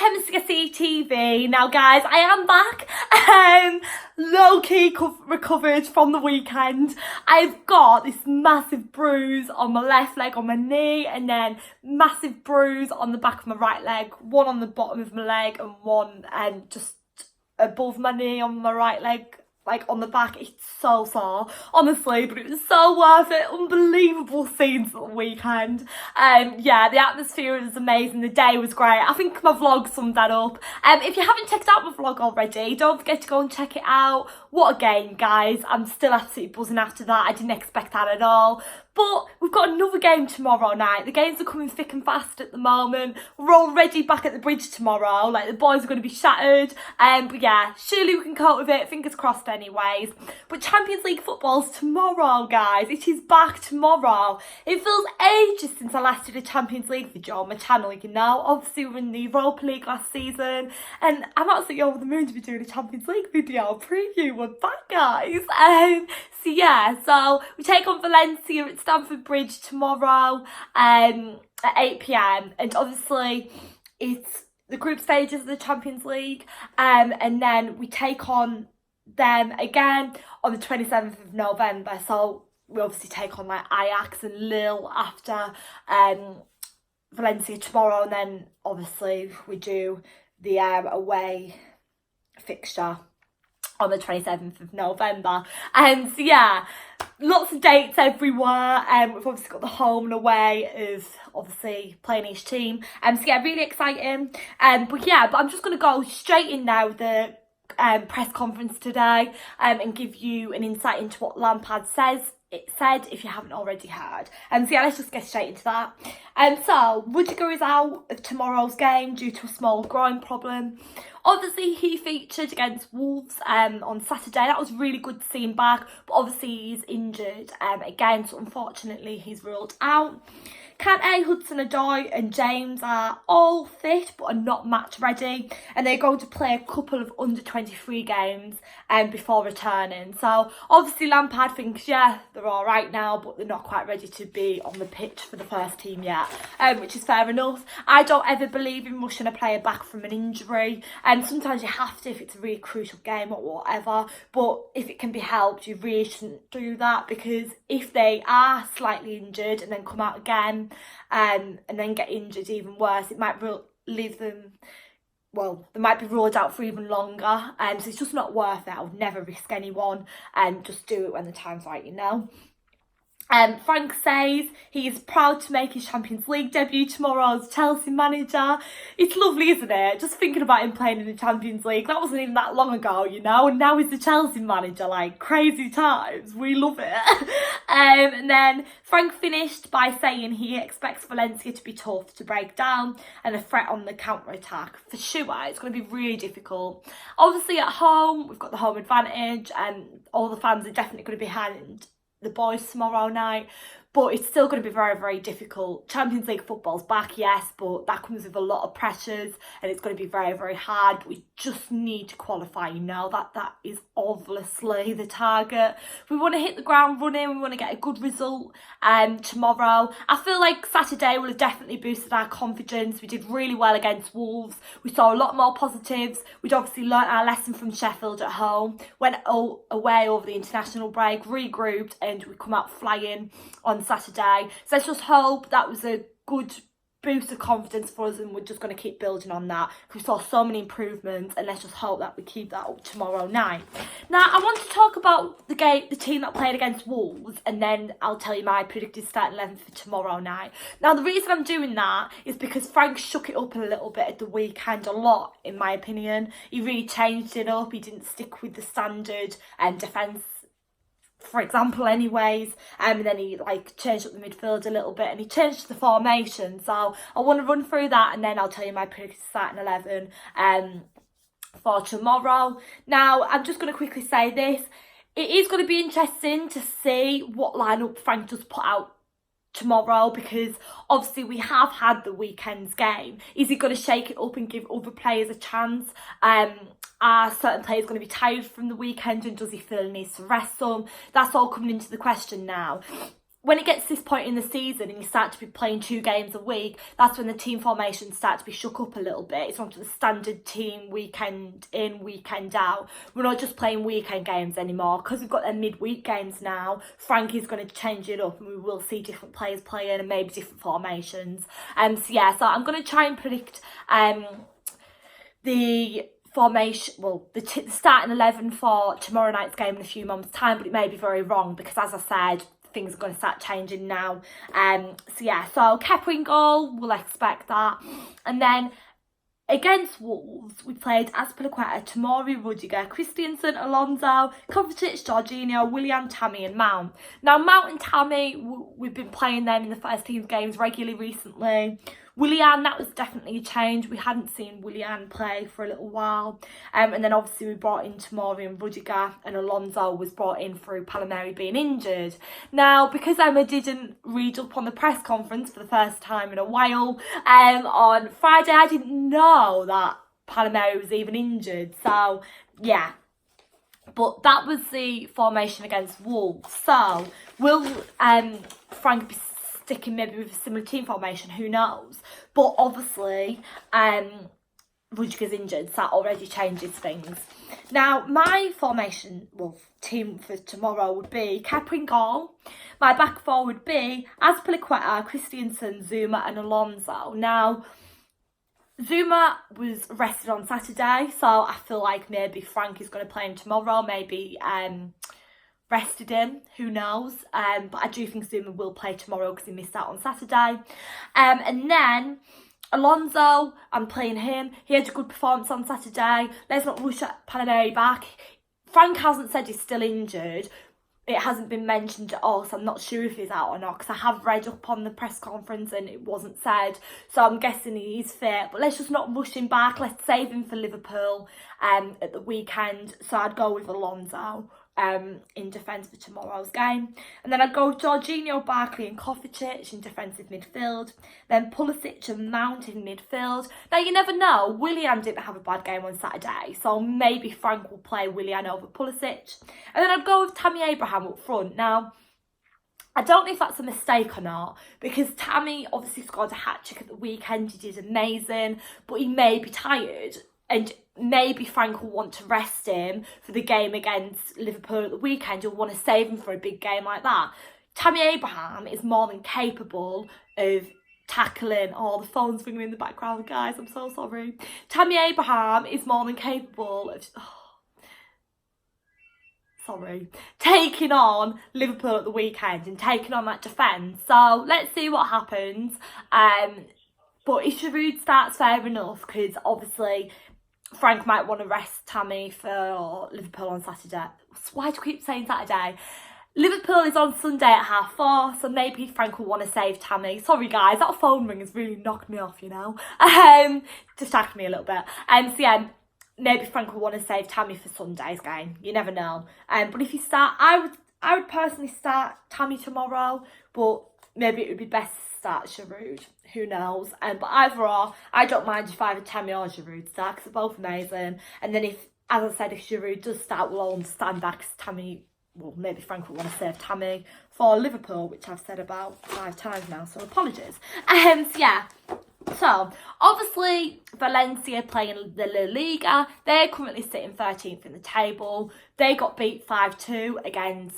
Valencia TV. Now guys, I am back, low-key recovered from the weekend. I've got this massive bruise on my left leg on my knee, and then massive bruise on the back of my right leg, one on the bottom of my leg and one just above my knee on my right leg, like on the back. It's so sore, honestly, but it was so worth it. Unbelievable scenes at the weekend. Yeah, the atmosphere was amazing, the day was great. I think my vlog summed that up. If you haven't checked out my vlog already, don't forget to go and check it out. What a game, guys. I'm still absolutely buzzing after that. I didn't expect that at all. But we've got another game tomorrow night. The games are coming thick and fast at the moment. We're already back at the bridge tomorrow. Like, the boys are going to be shattered. But yeah, surely we can cope with it. Fingers crossed anyways. But Champions League football's tomorrow, guys. It is back tomorrow. It feels ages since I last did a Champions League video on my channel, you know. Obviously, we were in the Europa League last season. And I'm absolutely over the moon to be doing a Champions League video preview. We're back, guys. So yeah, so we take on Valencia at Stamford Bridge tomorrow at 8 p.m. And obviously it's the group stages of the Champions League, and then we take on them again on the 27th of November. So we obviously take on like Ajax and Lille after Valencia tomorrow, and then obviously we do the away fixture on the 27th of November. And so yeah, lots of dates everywhere. We've obviously got the home and away of obviously playing each team. So yeah, really exciting. But I'm just going to go straight in now with the press conference today, and give you an insight into what Lampard said, if you haven't already heard. So yeah, let's just get straight into that. So Rudiger is out of tomorrow's game due to a small groin problem. Obviously, he featured against Wolves on Saturday. That was really good to see him back, but obviously he's injured again, so unfortunately he's ruled out. Kante, Hudson-Odoi and James are all fit but are not match ready, and they're going to play a couple of under-23 games before returning. So obviously Lampard thinks, yeah, they're all right now, but they're not quite ready to be on the pitch for the first team yet, which is fair enough. I don't ever believe in rushing a player back from an injury, and sometimes you have to if it's a really crucial game or whatever, but if it can be helped, you really shouldn't do that, because if they are slightly injured and then come out again, and then get injured even worse, it might leave them, well, they might be ruled out for even longer. So it's just not worth it. I would never risk anyone, and just do it when the time's right, you know. Frank says he is proud to make his Champions League debut tomorrow as Chelsea manager. It's lovely, isn't it? Just thinking about him playing in the Champions League. That wasn't even that long ago, you know, and now he's the Chelsea manager. Like, crazy times. We love it. And then Frank finished by saying he expects Valencia to be tough to break down and a threat on the counter-attack. For sure, it's going to be really difficult. Obviously, at home, we've got the home advantage, and all the fans are definitely going to be behind the boys tomorrow night, but it's still going to be very, very difficult. Champions League football's back, yes, but that comes with a lot of pressures, and it's going to be very, very hard. We just need to qualify, you know, that is obviously the target. We want to hit the ground running, we want to get a good result tomorrow. I feel like Saturday will have definitely boosted our confidence. We did really well against Wolves. We saw a lot more positives. We'd obviously learnt our lesson from Sheffield at home, went away over the international break, regrouped, and we come out flying on Saturday. So let's just hope that was a good boost of confidence for us, and we're just going to keep building on that. We saw so many improvements, and let's just hope that we keep that up tomorrow night. Now, I want to talk about the team that played against Wolves, and then I'll tell you my predicted starting 11 for tomorrow night. Now, the reason I'm doing that is because Frank shook it up a little bit at the weekend, a lot, in my opinion. He really changed it up. He didn't stick with the standard defence, for example, anyways, and then he like changed up the midfield a little bit, and he changed the formation. So I want to run through that, and then I'll tell you my predicted starting 11 for tomorrow. Now, I'm just going to quickly say this: it is going to be interesting to see what lineup Frank does put out tomorrow, because obviously we have had the weekend's game. Is he going to shake it up and give other players a chance? Are certain players going to be tired from the weekend, and does he feel he needs to rest some? That's all coming into the question now. when it gets to this point in the season and you start to be playing 2 games a week, that's when the team formations start to be shook up a little bit. It's not the standard team weekend in, weekend out. We're not just playing weekend games anymore because we've got their midweek games now. Frankie's going to change it up and we will see different players playing and maybe different formations. So I'm going to try and predict the formation, the starting 11 for tomorrow night's game in a few months' time, but it may be very wrong because, as I said, things are going to start changing now. So Kepa in goal, we'll expect that. And then against Wolves, we played Azpilicueta, Tomori, Rudiger, Christensen, Alonso, Kovacic, Jorginho, Willian, Tammy and Mount. Now Mount and Tammy, we've been playing them in the first team games regularly recently. Willian, that was definitely a change. We hadn't seen Willian play for a little while. And then obviously we brought in Tomori and Rudiger, and Alonso was brought in through Palmieri being injured. Now, because Emma didn't read up on the press conference for the first time in a while, on Friday I didn't know that Palmieri was even injured. So, yeah. But that was the formation against Wolves. So, will Frank be sticking maybe with a similar team formation? Who knows? But obviously, Rudiger's injured, so that already changes things. Now, my formation, team for tomorrow would be Kepa in goal. My back four would be Azpilicueta, Christensen, Zuma and Alonso. Now, Zuma was rested on Saturday, so I feel like maybe Frank is going to play him tomorrow, maybe rested him, who knows, but I do think Zuma will play tomorrow because he missed out on Saturday. And then Alonso, I'm playing him. He had a good performance on Saturday. Let's not rush Palmieri back. Frank hasn't said he's still injured. It hasn't been mentioned at all, so I'm not sure if he's out or not because I have read up on the press conference and it wasn't said, so I'm guessing he's fit. But let's just not rush him back. Let's save him for Liverpool at the weekend. So I'd go with Alonso in defence for tomorrow's game. And then I'd go with Jorginho, Barkley and Kovacic in defensive midfield. Then Pulisic and Mount in midfield. Now, you never know. Willian didn't have a bad game on Saturday, so maybe Frank will play Willian over Pulisic. And then I'd go with Tammy Abraham up front. Now, I don't know if that's a mistake or not, because Tammy obviously scored a hat-trick at the weekend. He did amazing, but he may be tired. And maybe Frank will want to rest him for the game against Liverpool at the weekend. He'll want to save him for a big game like that. Tammy Abraham is more than capable of tackling... Oh, the phone's ringing in the background, guys. I'm so sorry. Tammy Abraham is more than capable of... taking on Liverpool at the weekend and taking on that defence. So let's see what happens. But if Giroud starts, fair enough, because obviously Frank might want to rest Tammy for Liverpool on Saturday. Why do I keep saying Saturday? Liverpool is on Sunday at 4:30, so maybe Frank will want to save Tammy. Sorry guys, that phone ring has really knocked me off, you know. Distracted me a little bit. Maybe Frank will want to save Tammy for Sunday's game. You never know. But if you start, I would personally start Tammy tomorrow, but maybe it would be best to start Giroud. Who knows? But either or, I don't mind if either Tammy or Giroud start because they're both amazing. And then if, as I said, if Giroud does start, we'll all understand that because Tammy, maybe Frank will want to save Tammy for Liverpool, which I've said about 5 times now, so apologies. So, obviously, Valencia playing the La Liga. They're currently sitting 13th in the table. They got beat 5-2 against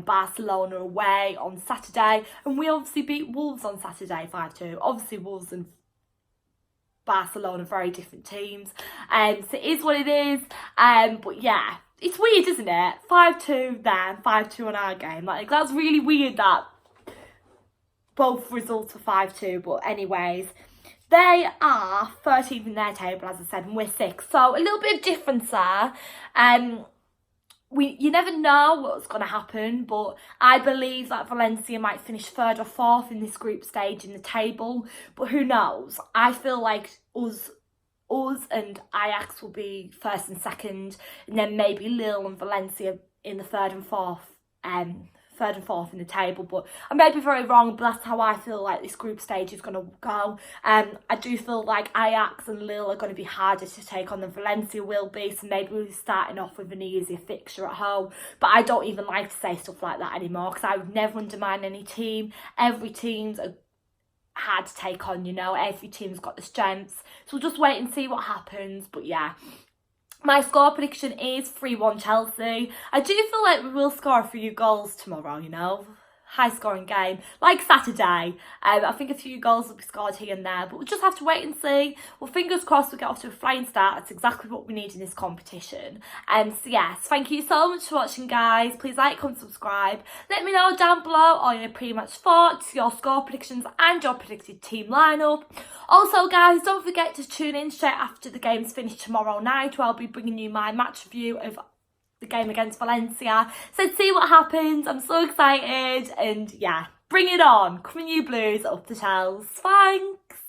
Barcelona away on Saturday. And we obviously beat Wolves on Saturday 5-2. Obviously, Wolves and Barcelona are very different teams. So it is what it is. But yeah, it's weird, isn't it? 5-2 there, 5-2 on our game. Like, that's really weird that both results were 5-2. But anyways... They are 13th in their table, as I said, and we're 6th. So a little bit of difference there. You never know what's going to happen, but I believe that Valencia might finish 3rd or 4th in this group stage in the table. But who knows? I feel like us and Ajax will be 1st and 2nd, and then maybe Lille and Valencia in the 3rd and 4th third and fourth in the table, but I may be very wrong, but that's how I feel like this group stage is going to go. I do feel like Ajax and Lille are going to be harder to take on than Valencia will be, so maybe we're starting off with an easier fixture at home. But I don't even like to say stuff like that anymore, because I would never undermine any team. Every team's hard to take on, you know, every team's got the strengths, so we'll just wait and see what happens. But yeah, my score prediction is 3-1 Chelsea. I do feel like we will score a few goals tomorrow, you know. High scoring game, like Saturday. I think a few goals will be scored here and there, but we'll just have to wait and see. Well, fingers crossed we get off to a flying start. That's exactly what we need in this competition. So yes, thank you so much for watching, guys. Please like, comment, subscribe. Let me know down below all your pre-match thoughts, your score predictions and your predicted team lineup. Also, guys, don't forget to tune in straight after the game's finished tomorrow night, where I'll be bringing you my match review of the game against Valencia. So see what happens. I'm so excited, and yeah, bring it on. Come on, you Blues, up the shells. Thanks.